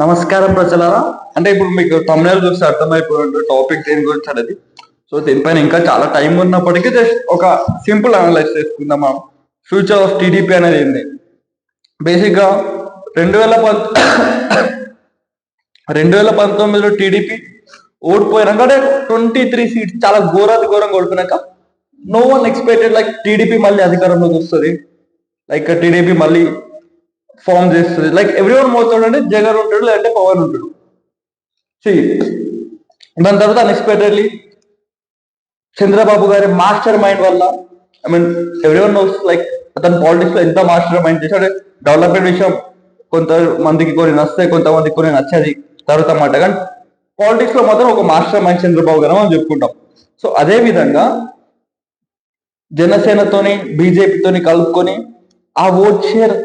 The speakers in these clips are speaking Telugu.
నమస్కారం ప్రజలారా. అంటే ఇప్పుడు మీకు తమిళ చూస్తే అర్థమైపోయింది టాపిక్ దేని గురించి అనేది. సో దీనిపైన ఇంకా చాలా టైం ఉన్నప్పటికీ జస్ట్ ఒక సింపుల్ అనలైజ్ చేసుకుందాం మనం. ఫ్యూచర్ ఆఫ్ టీడీపీ అనేది ఏంటి. బేసిక్ గా 2019లో టీడీపీ ఓడిపోయినాక అంటే 23 సీట్స్ చాలా ఘోరంగా ఓడిపోయినాక no one expected like TDP మళ్ళీ అధికారంలోకి వస్తుంది, లైక్ టీడీపీ మళ్ళీ ఫామ్ చేస్తుంది. లైక్ ఎవ్రీవన్ మోతాడు అంటే జగన్ ఉంటాడు, లేదంటే పవన్ ఉంటాడు. దాని తర్వాత అన్ఎక్స్పెక్టెడ్లీ చంద్రబాబు గారి మాస్టర్ మైండ్ వల్ల, I mean everyone knows like అతను పాలిటిక్స్ లో ఎంత మాస్టర్ మైండ్ చేశాడు. డెవలప్మెంట్ విషయం కొంతమందికి కొన్ని నచ్చాయి, కొంతమందికి కొన్ని నచ్చది తర్వాత మాట. కానీ పాలిటిక్స్ లో మాత్రం ఒక మాస్టర్ మైండ్ చంద్రబాబు గారు మనం చెప్పుకుంటాం. సో అదే విధంగా జనసేనతోని బీజేపీతోని కలుపుకొని ఆ ఓట్ షేర్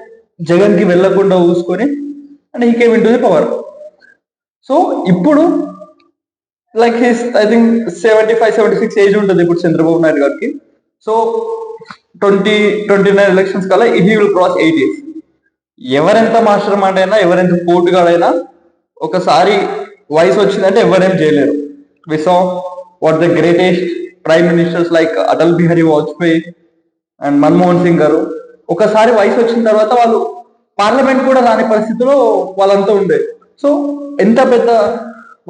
జగన్ కి వెళ్లకుండా ఊసుకొని and he came in to the power. So ఇప్పుడు like his I think 75-76 age ఉంటుంది ఇప్పుడు చంద్రబాబు నాయుడు గారికి. సో 2029 ఎలక్షన్స్ కల్లా హీ విల్ క్రాస్ 80 years. ఎవరెంత మాస్టర్ మైండ్ అయినా, ఎవరెంత పోటుగాడైనా ఒకసారి వయసు వచ్చిందంటే ఎవరేం చేయలేరు. We saw what the greatest prime ministers like Atal Bihari Vajpayee and Manmohan Singh garu ఒకసారి వయసు వచ్చిన తర్వాత వాళ్ళు పార్లమెంట్ కూడా రాని పరిస్థితిలో వాళ్ళంతా ఉండే. సో ఎంత పెద్ద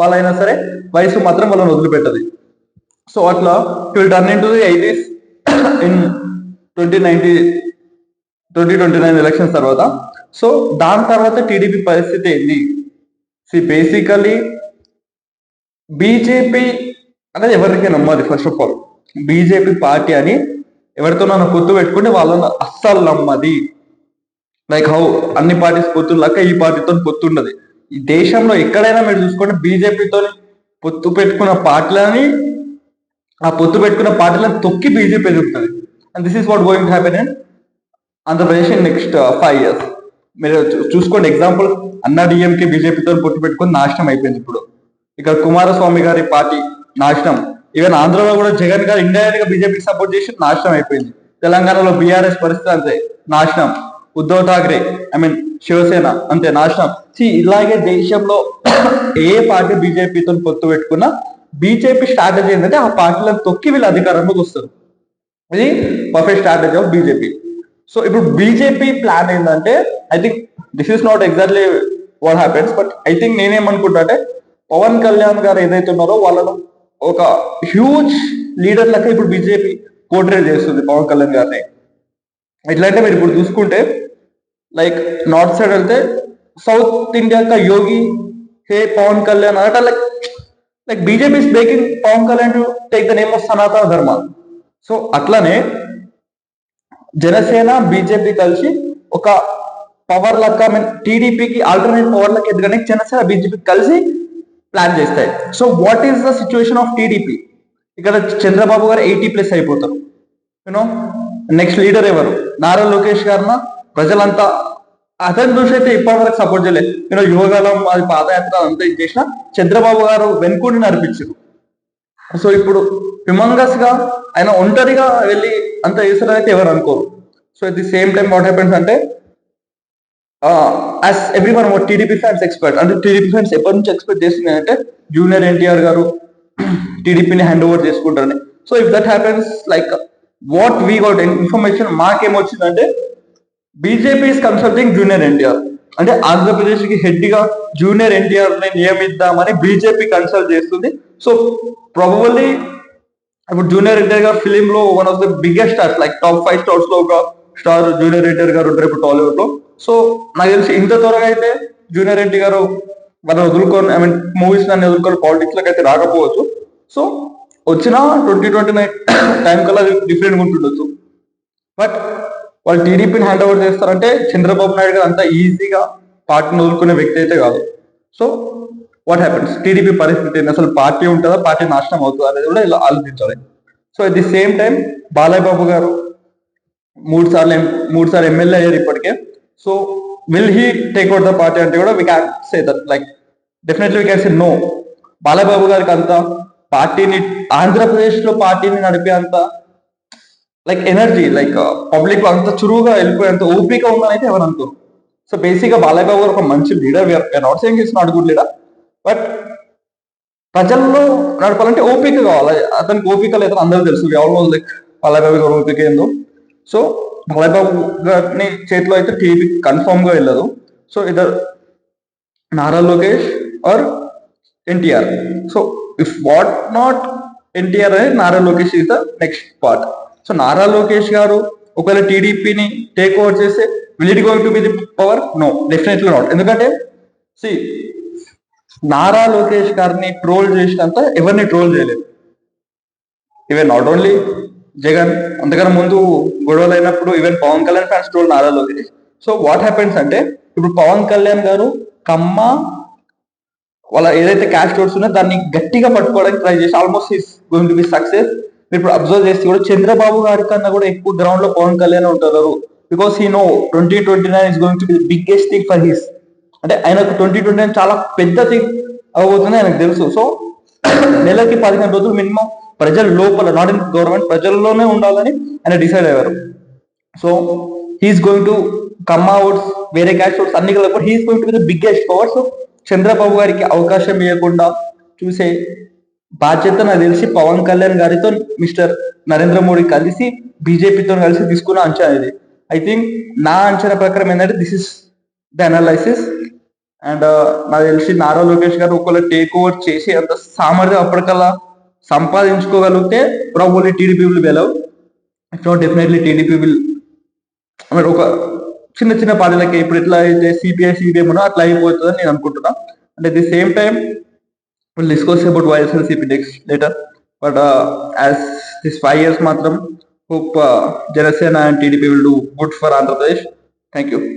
వాళ్ళైనా సరే వయసు మాత్రం వాళ్ళని వదిలిపెట్టదు. సో అట్లా will turn in to the 80s in 2029 elections తర్వాత. సో దాని తర్వాత టీడీపీ పరిస్థితి ఏంటి? బేసికలీ బీజేపీ అనేది ఎవరికి నమ్మది. First of all BJP party అని ఎవరితో నన్ను పొత్తు పెట్టుకుంటే వాళ్ళని అస్సలు నమ్మది. లైక్ హౌ అన్ని పార్టీస్ పొత్తులాక ఈ పార్టీతో పొత్తు ఉండదు. ఈ దేశంలో ఎక్కడైనా మీరు చూసుకోండి, బీజేపీతో పొత్తు పెట్టుకున్న పార్టీలని, ఆ పొత్తు పెట్టుకున్న పార్టీలను తొక్కి బీజేపీ ఎదుగుతుంది. And this is what going to happen in Andhra Pradesh in next 5 years. మీరు చూసుకోండి, ఎగ్జాంపుల్ అన్నా డిఎంకే బీజేపీతో పొత్తు పెట్టుకుని నాశనం అయిపోయింది. ఇప్పుడు ఇక్కడ కుమారస్వామి గారి పార్టీ నాశనం. ఈవెన్ ఆంధ్రలో కూడా జగన్ గారు ఇండైరెక్ట్ గా బీజేపీకి సపోర్ట్ చేసి నాశనం అయిపోయింది. తెలంగాణలో బీఆర్ఎస్ పరిస్థితి అంతే నాశనం. ఉద్ధవ్ ఠాక్రే ఐ మీన్ శివసేన అంతే నాశనం. ఇలాగే దేశంలో ఏ పార్టీ బీజేపీతో పొత్తు పెట్టుకున్నా బీజేపీ స్ట్రాటజీ ఏంటంటే ఆ పార్టీలను తొక్కి వీళ్ళు అధికారంలోకి వస్తారు. ఇది perfect strategy of BJP. So ఇప్పుడు బీజేపీ ప్లాన్ ఏంటంటే, I think this is not exactly what happens, but I think నేనేమనుకుంటా అంటే పవన్ కళ్యాణ్ గారు ఏదైతే ఉన్నారో వాళ్ళను ఒక హ్యూజ్ లీడర్ లెక్క ఇప్పుడు బీజేపీ పోర్ట్రేట్ చేస్తుంది పవన్ కళ్యాణ్ గారిని. ఎట్లా అంటే మీరు ఇప్పుడు చూసుకుంటే లైక్ నార్త్ సైడ్ వెళ్తే సౌత్ ఇండియా కా యోగి హే పవన్ కళ్యాణ్ అనట. Like BJP is breaking Pawan Kalyan to take the name of Sanatana Dharma. So అట్లానే జనసేన బీజేపీ కలిసి ఒక పవర్ లెక్క, ఐ మీన్ టీడీపీకి ఆల్టర్నేట్ పవర్ లెక్క ఎదుగునే జనసేన బీజేపీ కలిసి ప్లాన్ చేస్తాయి. So what is the situation of TDP? ఇక్కడ చంద్రబాబు గారు 80+ అయిపోతారు. యూనో నెక్స్ట్ లీడర్ ఎవరు? నారా లోకేష్ గారిన ప్రజలంతా అతని చూసి అయితే ఇప్పటి వరకు సపోర్ట్ చేయలేదు. యువగలం అది పాదయాత్ర అంతా ఇది చేసిన చంద్రబాబు గారు వెనుకుండి నడిపించారు. సో ఇప్పుడు హ్యూమంగస్ గా ఆయన ఒంటరిగా వెళ్ళి అంత చేస్తారని ఎవరు అనుకోరు. So at the same time what happens అంటే as everyone TDP fans expect, అంటే టీడీపీ ఫ్యాన్స్ ఎప్పటి నుంచి ఎక్స్పెక్ట్ చేస్తుంది అంటే జూనియర్ ఎన్టీఆర్ గారు టీడీపీని హ్యాండ్ ఓవర్ చేసుకుంటారని. So if that happens like what we got information మాకేమొచ్చిందంటే BJP is consulting junior NTR, అంటే ఆంధ్రప్రదేశ్ కి హెడ్ గా జూనియర్ ఎన్టీఆర్ ని నియమిద్దామని బీజేపీ కన్సల్ట్ చేస్తుంది. సో ప్రాబబల్లీ ఇప్పుడు జూనియర్ ఎన్టీఆర్ గారు ఫిలిం లో one of the biggest stars, like top 5 stars లో ఒక స్టార్ జూనియర్ ఎన్టీఆర్ గారు ఉంటారు ఇప్పుడు టాలీవుడ్ లో. సో నాకు తెలిసి ఇంత త్వరగా అయితే జూనియర్ ఎన్టీ గారు మనం వదులుకొని, ఐ మీన్ మూవీస్ నన్ను వదులుకొని పాలిటిక్స్ లోకి అయితే రాకపోవచ్చు. సో వచ్చిన 2029 టైం కల్లా డిఫరెంట్గా ఉంటుండొచ్చు. బట్ వాళ్ళు టీడీపీని హ్యాండ్ ఓవర్ చేస్తారంటే చంద్రబాబు నాయుడు గారు అంత ఈజీగా పార్టీని వదులుకునే వ్యక్తి అయితే కాదు. సో వాట్ హ్యాపెన్స్, టీడీపీ పరిస్థితి ఏంటి, అసలు పార్టీ ఉంటుందా, పార్టీ నాశనం అవుతుందా అనేది కూడా ఇలా ఆలోచించాలి. So at the same time Balayya Babu గారు 3 సార్లు ఎమ్మెల్యే అయ్యారు ఇప్పటికే. So will he take out the party అంటే కూడా we can say that, like definitely we can say no. Balayya Babu గారికి అంత పార్టీని, ఆంధ్రప్రదేశ్ లో పార్టీని నడిపే అంత లైక్ ఎనర్జీ, లైక్ పబ్లిక్ అంత చురువుగా వెళ్ళిపోయేంత ఓపిక ఉందని అయితే ఎవరు అనుకోరు. సో బేసిక్ గా బాలయ్య బాబు గారు ఒక మంచి leader, not saying it's not good leader, but ప్రజల్లో నడపాలంటే ఓపిక కావాలి. అతనికి ఓపిక లేదని అందరూ తెలుసు, ఆల్మోస్ట్ లైక్ బాలయ్య బాబు గారు ఓపిక ఏందో. సో బాలయ్య బాబు గారిని చేతిలో అయితే టీడీపీ కన్ఫర్మ్ గా వెళ్ళదు. So either Nara Lokesh or NTR. So if what not NTR అనేది Nara Lokesh is the next part. So Nara Lokesh గారు ఒకవేళ టీడీపీని టేక్ ఓవర్ చేస్తే will it going to be the power? No, definitely not. ఎందుకంటే సి నారా లోకేష్ గారిని ట్రోల్ చేసినంత ఎవరిని ట్రోల్ చేయలేదు. ఈవెన్ నాట్ ఓన్లీ జగన్, అంతకన్నా ముందు గొడవలు అయినప్పుడు even Pawan Kalyan fans troll Nara Lokesh. So what happens అంటే ఇప్పుడు పవన్ కళ్యాణ్ గారు కమ్మ వాళ్ళ ఏదైతే క్యాష్ రోడ్స్ ఉన్నాయో దాన్ని గట్టిగా పట్టుకోవడానికి ట్రై చేసి almost is going to be success. మీరు ఇప్పుడు అబ్జర్వ్ చేస్తే కూడా చంద్రబాబు గారి కన్నా కూడా ఎక్కువ గ్రౌండ్ లో పవన్ కళ్యాణ్ ఉంటారు. Because he no 2029 is going to B biggest thing for his, అంటే ఆయనకు 2029 చాలా పెద్ద థింగ్ అవబోతుంది ఆయనకు తెలుసు. సో నెలకి 15 రోజులు మినిమం ప్రజల లోపల, నాట్ ఇన్ గవర్నమెంట్, ప్రజల్లోనే ఉండాలని ఆయన డిసైడ్ అయ్యారు. So he's going to come out, వేరే క్యాష్ అవుట్స్ అన్ని కలిపి he's going to be the biggest power. So Chandrababu గారికి అవకాశం ఇవ్వకుండా చూసే బాధ్యత నాకు తెలిసి పవన్ కళ్యాణ్ గారితో మిస్టర్ నరేంద్ర మోడీ కలిసి బీజేపీతో కలిసి తీసుకున్న అంచనా ఇది. ఐ థింక్ నా అంచనా ప్రకారం ఏంటంటే this is the analysis. And నాకు తెలిసి నారా లోకేష్ గారు ఒకవేళ టేక్ ఓవర్ చేసి అంత సామర్థ్యం అప్పటికల్లా సంపాదించుకోగలిగితే probably TDP will below. If not definitely TDP will, ఒక చిన్న చిన్న పార్టీలకి ఇప్పుడు ఎట్లా అయితే సిపిఐ సిపిఎం ఉన్నో అట్లా అయిపోతుందని నేను అనుకుంటున్నా. And at the same time will discuss about YSRCP next later. But as this 5 years మాత్రం hope Janasena and TDP will do good for Andhra Pradesh. Thank you.